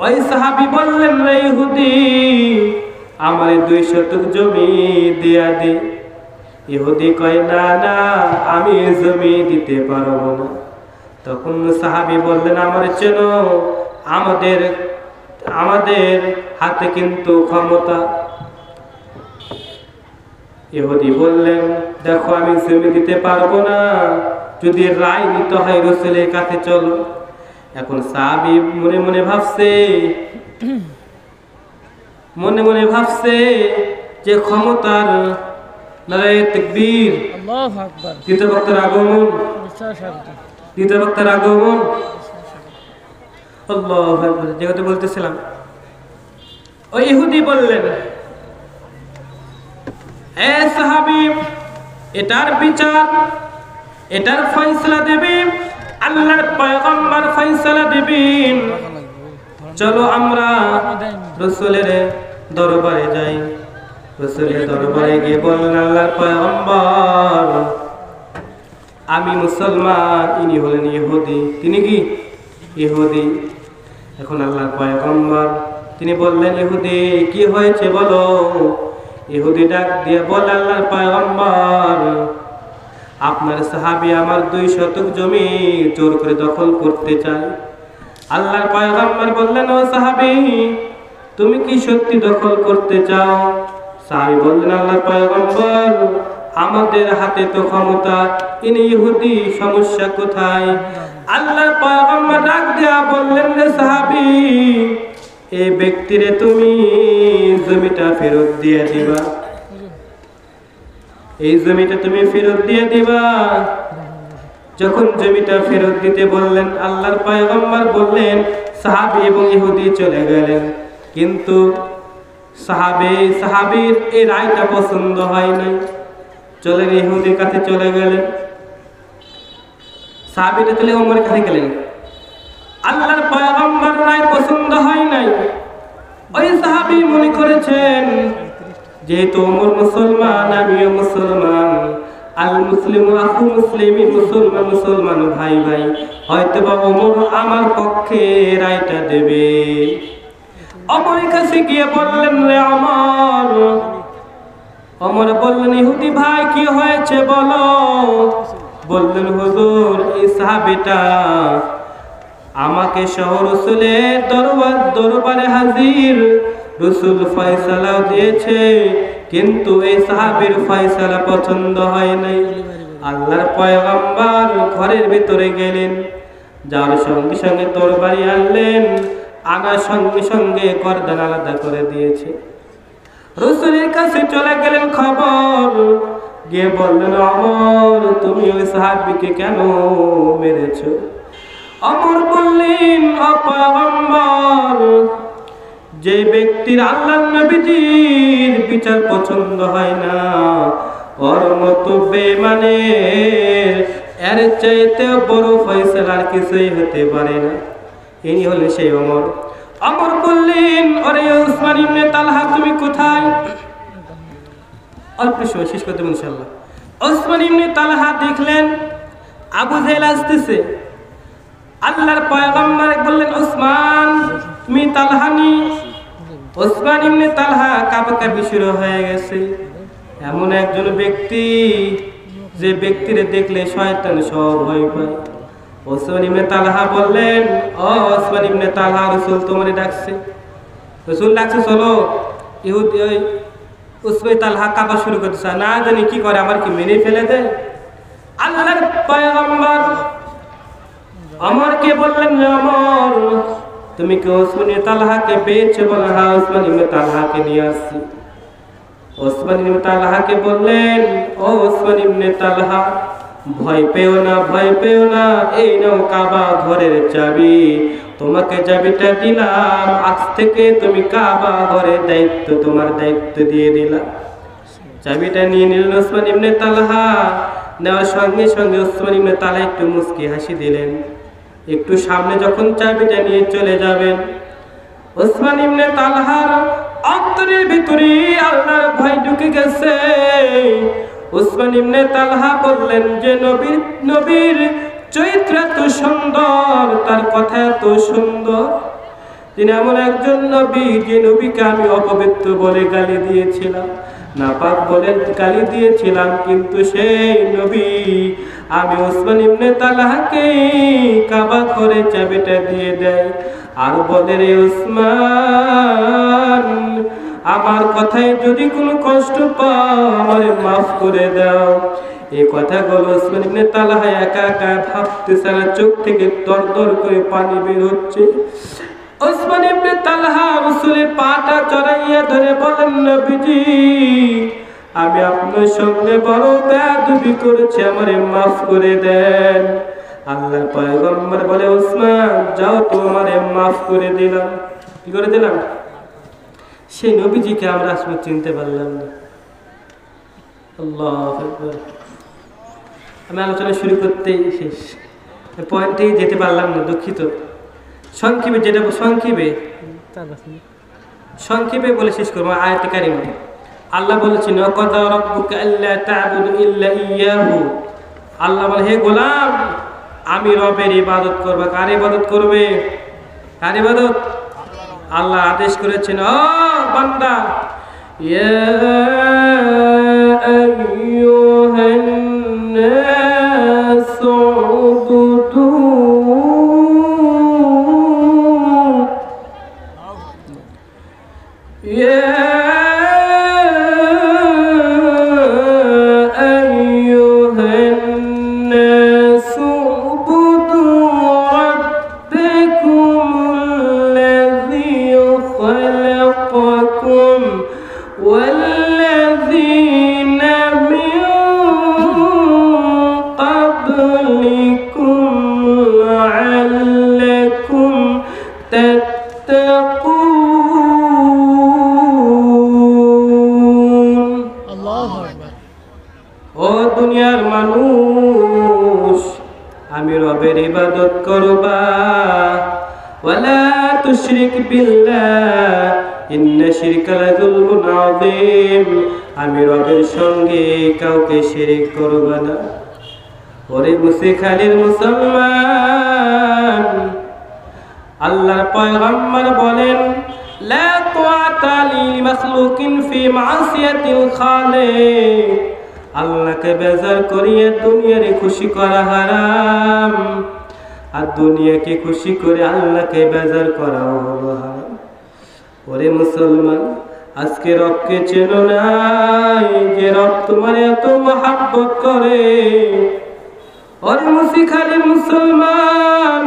ওই সাহাবী বললেন, রে ইহুদি, আমার 2 শতক জমি দেয়া দে। ইহুদি কয়, না না, আমি জমি দিতে পারবো না। তখন সাহাবী বললেন, আমার চেনো, আমাদের হাতে কিন্তু ক্ষমতা। ইহুদি বললেন, দেখো, আমি জমি দিতে পারবো না, যদি রায় নিতে হয় রাসূলের কাছে চলো। এখন সাহাবী মনে মনে ভাবছে যে ক্ষমতার নারায়ে তাকবীর, আল্লাহু আকবার, দ্বিতীয় বক্তার আগমন, আল্লাহু আকবার, যেটা বলতেছিলাম। ওই ইহুদি বললেন, এ সাহাবী, এটার বিচার, এটার ফয়সালা দেবে আল্লাহর পয়গম্বর, ফয়সালা দিবেন। চলো আমরা রাসূলের দরবারে যাই। রাসূলের দরবারে গিয়ে বললেন, আল্লাহর পয়গম্বর, আমি মুসলমান, ইনি হলেন ইহুদি। তিনি কি? ইহুদি। এখন আল্লাহর পয়গম্বর তিনি বললেন, ইহুদি, কি হয়েছে বলো? ইহুদি ডাক দিয়ে বলে, আল্লাহর পয়গম্বর, আপনার সাহাবী আমার 2 শতক জমি জোর করে দখল করতে চায়। আল্লাহর পয়গম্বর বললেন, ও সাহাবী, তুমি কি সত্যি দখল করতে চাও? সাহাবী বললেন, আল্লাহর পয়গম্বর, আমাদের হাতে তো ক্ষমতা, ইনি ইহুদি, সমস্যা কোথায়? আল্লাহর পয়গম্বর ডাক দিয়া বললেন, রে সাহাবী, এই ব্যক্তিরে তুমি জমিটা ফেরত দিয়ে দিবা। এই জমিটা তুমি ফেরত দিয়ে দিবা। যখন জমিটা ফেরত দিতে বললেন, আল্লাহর পয়গম্বর বললেন, সাহাবী এবং ইহুদি চলে গেলেন। কিন্তু সাহাবীর এই রায়টা পছন্দ হয় নাই, ইহুদির কাছে চলে গেলেন। সাহাবীটা চলে ওমরের কাছে গেলেন। আল্লাহর পয়গম্বর রায় পছন্দ হয় নাই। ওই সাহাবী মনে করেছেন, যেহেতু ওমর মুসলমান, আমিও মুসলমান, আল মুসলিমু আখু মুসলিমি, মুসলমান ভাই ভাই, হয়তো বা ওমর আমার পক্ষে রায়টা দেবে। ওমরের কাছে গিয়ে বললেন, রে ওমর। ওমর বললেন, ইহুদি ভাই, কি হয়েছে বলো? বললেন, হুজুর, এই সাহাবীটা আমাকে সহ রাসূলের দরবারে হাজির, রাসূল ফয়সালা দিয়েছে, কিন্তু এই সাহাবীর ফয়সালা পছন্দ হয় নাই। আল্লাহর পয়গম্বর ঘরের ভিতরে গেলেন, যার সঙ্গে সঙ্গে তরবারি আনলেন, আনার সঙ্গে সঙ্গে গর্দান আলাদা করে দিয়েছে। রাসূলের কাছে চলে গেলেন, খবর গিয়ে বললেন, ওমর, তুমি ওই সাহাবীকে কেন মেরেছো? ওমর বললেন, ও পয়গম্বর, যে ব্যক্তির আল্লাহর নবীজির বিচার পছন্দ হয় না, ওর মতো বেমানে এর চাইতে বড় ফয়সালা আর কিছুই হতে পারে না। ইনি হলেন সেই ওমর। ওমর বললেন, ওরে উসমান ইবনে তালহা, তুমি কোথায়? অল্প সময় শেষ করতে ইনশাআল্লাহ। উসমান ইবনে তালহা দেখলেন আবু জেহেল আসতেছে। আল্লাহর পয়গম্বর বললেন, উসমান, তুমি তালহা নি? উসমান ইবনে তালহা কাঁপাকাঁপি শুরু হয়ে গেছে। এমন একজন ব্যক্তি, যে ব্যক্তিরে দেখলে শয়তান সব ভয় পায়। উসমান ইবনে তালহা বললেন, ও উসমান ইবনে তালহা, রাসূল তোমারে ডাকছে। রাসূল ডাকছে, চলো। ইহুদি উসমান তালহা কাঁপা শুরু করতেছে, না জানি কি করে, আমার কি মেনে ফেলে দেয়। আল্লাহর পয়গম্বর ওমরকে বললেন, ওমর তুমি কি উসমান তালহাকে পেয়েছো? বলে হ্যাঁ, উসমান ইবনে তালহাকে নিয়ে আসছি। উসমান ইবনে তালহাকে বললেন, ও উসমান ইবনে তালহা, ভয় পেও না, ভয় পেও না, এই নাও কাবা ঘরের চাবি, তোমাকে চাবিটা দিলাম, আজ থেকে তুমি কাবা ঘরের দায়িত্ব, তোমার দায়িত্ব দিয়ে দিলাম। চাবিটা নিয়ে নিলেন উসমান ইবনে তালহা। নেওয়ার সঙ্গে সঙ্গে উসমান ইবনে তালহা একটু মুস্কি হাসি দিলেন। একটু সামনে যখন চাবিটা নিয়ে চলে যাবেন, উসমান ইবনে তালহার অন্তরের ভিতরে আল্লাহর ভয় ঢুকে গেছে। উসমান ইবনে তালহা বললেন যে নবীর চরিত্র এত সুন্দর, তার কথা এত সুন্দর, তিনি এমন একজন নবী যে নবীকে আমি অপবিত্র বলে গালি দিয়েছিলাম, নাপাক বলে গালি দিয়েছিলাম, কিন্তু সেই নবী আমি উসমান ইবনে তালহাকে কাবা ঘরে চাবিটা দিয়ে দেয় আর বলে, রে উসমান, আমার কথায় যদি কোনো কষ্ট পাও আমারে মাফ করে দাও। এই কথাগুলো উসমান ইবনে তালহা একা একা ভাবতেছে, না চোখ থেকে দরদর করে পানি বের হচ্ছে। উসমান ইবনে তালহা রাসূলের পাটা চড়াইয়া ধরে বলেন, নবীজি, আমি আপনার সঙ্গে বড় বেয়াদবি করেছি, আমারে মাফ করে দেন। আল্লাহর পয়গম্বর বলে, উসমান যাও তো, আমারে মাফ করে দিলাম। কি করে দিলাম? সেই নবীজিকে আমরা আসলে চিনতে পারলাম না। আল্লাহু আকবার। আমি আলোচনা শুরু করতেই শেষ, পয়েন্টেই যেতে পারলাম না, দুঃখিত। সংক্ষেপে যেটা সংক্ষেপে বলে শেষ করবো। আয়াতে কারিমা আল্লাহ বলেছেন, ওয়াকাদা রাব্বুকা আল্লা তা'বুদু ইল্লা ইয়্যাহু। আল্লাহ বলে, হে গোলাম, আমি রবের ইবাদত করব। কার ইবাদত করবে? কার ইবাদত? আল্লাহ আদেশ করেছেন, ও বান্দা, ইয়া আইয়ুহান নাস উবুদু আমি রবের সঙ্গে কাউকে শিরিক করব না। ওরে মুসলিখালীর মুসলমান, আল্লাহর পয়গম্বর বলেন, লা তাআতা লিমাখলুকিন ফি মাসিয়াতিল খালিক। আল্লাহকে বেজার করিয়ে দুনিয়ারে খুশি করা হারাম, আর দুনিয়াকে খুশি করে আল্লাহকে বেজার করা হলো হারাম। ওরে মুসলমান, আজকে রবকে চেনো নাই, যে রব তোমার এত মহব্বত করে। ওরে মুসলিখালীর মুসলমান,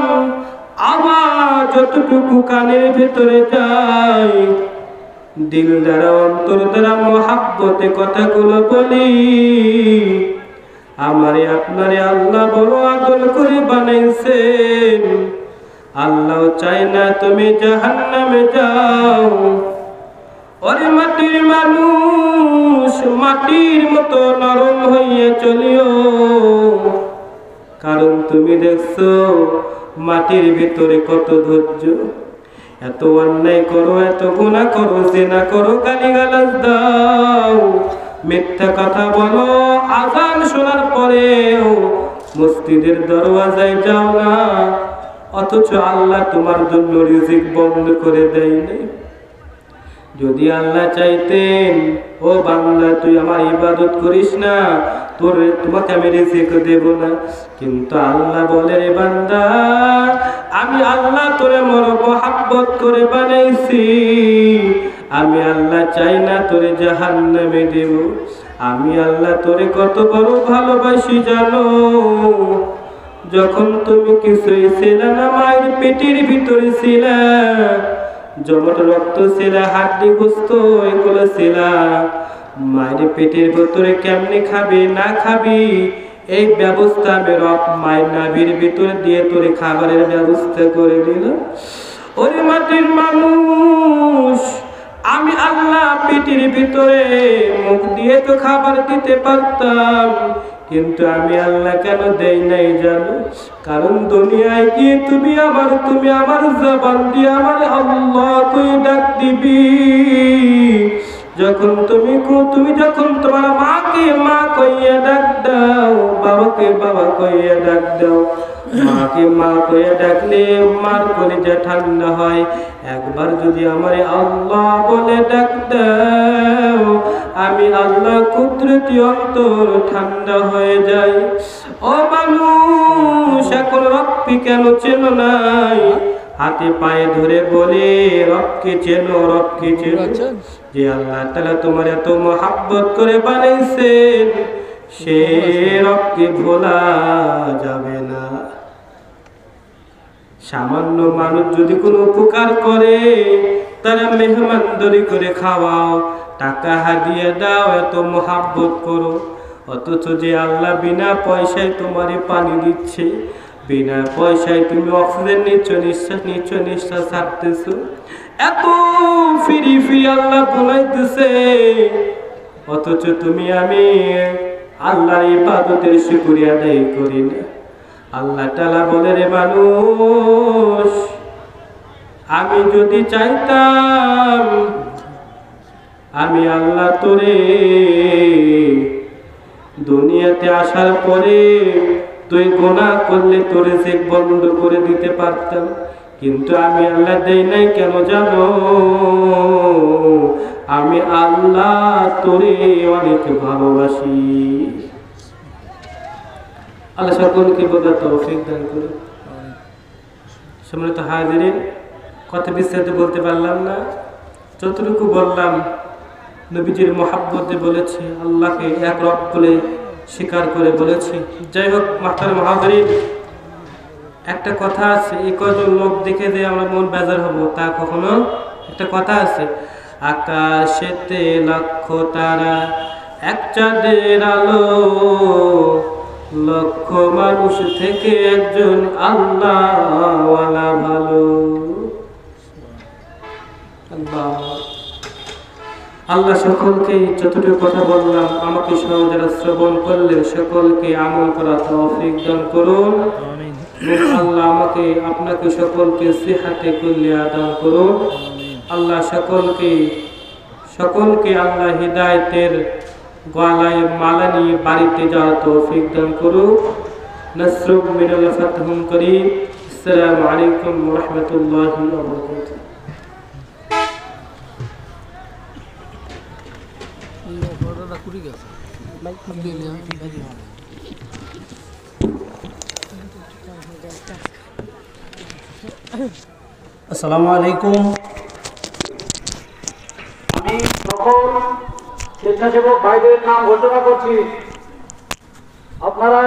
আওয়াজ যতটুকু কানের ভেতরে যায়, দিল দ্বারা অন্তর দ্বারা মহব্বতে কথাগুলো বলি। আমারে আপনারে আল্লাহ বড় আদর করে বানাইছেন। আল্লাহ চায় না তুমি জাহান্নামে যাও। ওরে মাটির মানুষ, মাটির মতো নরম হইয়া চলিও, কারণ তুমি দেখছো মাটির ভিতরে কত ধৈর্য। এত অন্যায় করো, এত গুনাহ করো, জিনা করো, গালিগালাজ দাও, মিথ্যা কথা বলো, আযান শোনার পরেও মসজিদের দরওয়াজায় যাও না, অথচ আল্লাহ তোমার জন্য রিজিক বন্ধ করে দেয় নাই। যদি আল্লাহ চাইতেন, ও বান্দা তুই আমার ইবাদত করিস না, তোমাকে আমি রিজিক দেব না, কিন্তু আল্লাহ বলে, রে বান্দা, আমি আল্লাহ তোরে বড় মহব্বত করে বানাইছি, আমি আল্লাহ চাই না তোরে জাহান্নামে দেব। আমি আল্লাহ তোরে কত বড় ভালোবাসি জানো। যখন তুমি কিছুই ছিলে না, মায়ের পেটের ভিতরে ছিলা, জমট রক্ত ছিলা, হাড্ডি গোস্ত এগুলো ছিলা, মায়ের পেটের ভিতরে কেমনে খাবি না খাবি এই ব্যবস্থা আমি রব মায়ের নাভির ভিতরে দিয়ে তোরে খাবারের ব্যবস্থা করে দিল। ওরে মাটির মানুষ, আমি আল্লাহ পেটের ভিতরে মুখ দিয়ে তো খাবার দিতে পারতাম, কিন্তু আমি আল্লাহ কেন দেই নাই জানো? কারণ দুনিয়ায় গিয়ে তুমি আমার জবান দিয়ে আমার আল্লাহ তুই ডাক দিবি। যখন তুমি যখন তোমার মাকে মা কইয়া ডাক দাও, বাবাকে বাবা কইয়া ডাক দাও, মাকে মা কইয়া ডাকলে মার কলিজা ঠান্ডা হয়। একবার যদি আমারে আল্লাহ বলে ডাক দাও, আমি আল্লাহ কুদরতি অন্তর ঠান্ডা হয়ে যায়। ও মানুষ, এখন রব্বি কেন চেনো নাই? হাতে পায়ে ধরে বলে রবকে চেনো, রবকে চেনো। যে আল্লাহ তাআলা তোমার এত মহব্বত করে বানাইছেন, সে রবকে ভোলা যাবে না। সামান্য মানুষ যদি কোনো উপকার করে, তারা মেহমানদারি করে খাওয়াও, টাকা হাদিয়া দাও, এত মহব্বত করো। অথচ যে আল্লাহ বিনা পয়সায় তোমারে পানি দিচ্ছে, বিনা পয়সায় তুমি অক্সিজেন নিশ্বাস ছাড়তেছো, এত ফ্রি আল্লাহ বলাইতেছে, অথচ তুমি আমি আল্লাহর ইবাদতের শুকরিয়া আদায় করি না। আল্লাহ তাআলা বলে, রে মানুষ, আমি যদি চাইতাম, আমি আল্লাহ তোরে দুনিয়াতে আসার পরে তুই গুনাহ করলে তোরে চেক বন্ধ করে দিতে পারতাম, কিন্তু আমি আল্লাহ দেই নাই। কেন জানো? আমি আল্লাহ তোরে অনেক ভালোবাসি। আল্লাহ সকলকে বোঝার তৌফিক দান করুন। সম্মানিত হাজিরিন, কথা বিস্তারিত বলতে পারলাম না, যতটুকু বললাম নবীজির মহাব্বতে বলেছি, আল্লাহকে এক রব বলে স্বীকার করে বলেছি। যাই হোক মাহতারাম হাজিরিন, একটা কথা আছে, এই কজন লোক দেখে যে আমরা মন বেজার হব তা কখনো, একটা কথা আছে, আকাশেতে লক্ষ তারা এক চাঁদের আলো, লক্ষ মানুষ থেকে একজন আল্লাহওয়ালা ভালো। আল্লাহ সকলকে যতটুকু কথা বললাম, আমাকে সহ যারা শ্রবণ করলেন, সকলকে আমল করা তৌফিক দান করুন। আল্লাহ আমাকে আপনাকে সকলকে সিহাতে কুল্লিয়া দান করুন। আল্লাহ সকলকে আল্লাহ হিদায়াতের গলায় মালা নিয়ে বাড়িতে যাওয়ার তৌফিক দান করুন। নাসরুম মিনাল্লাহি ফাতহুম করিম। আসসালামু আলাইকুম ওয়া রাহমাতুল্লাহি ওয়া বারাকাতুহু। আসসালামু আলাইকুম। আমি সকল স্বেচ্ছাসেবক ভাইদের নাম ঘোষণা করছি। আপনারা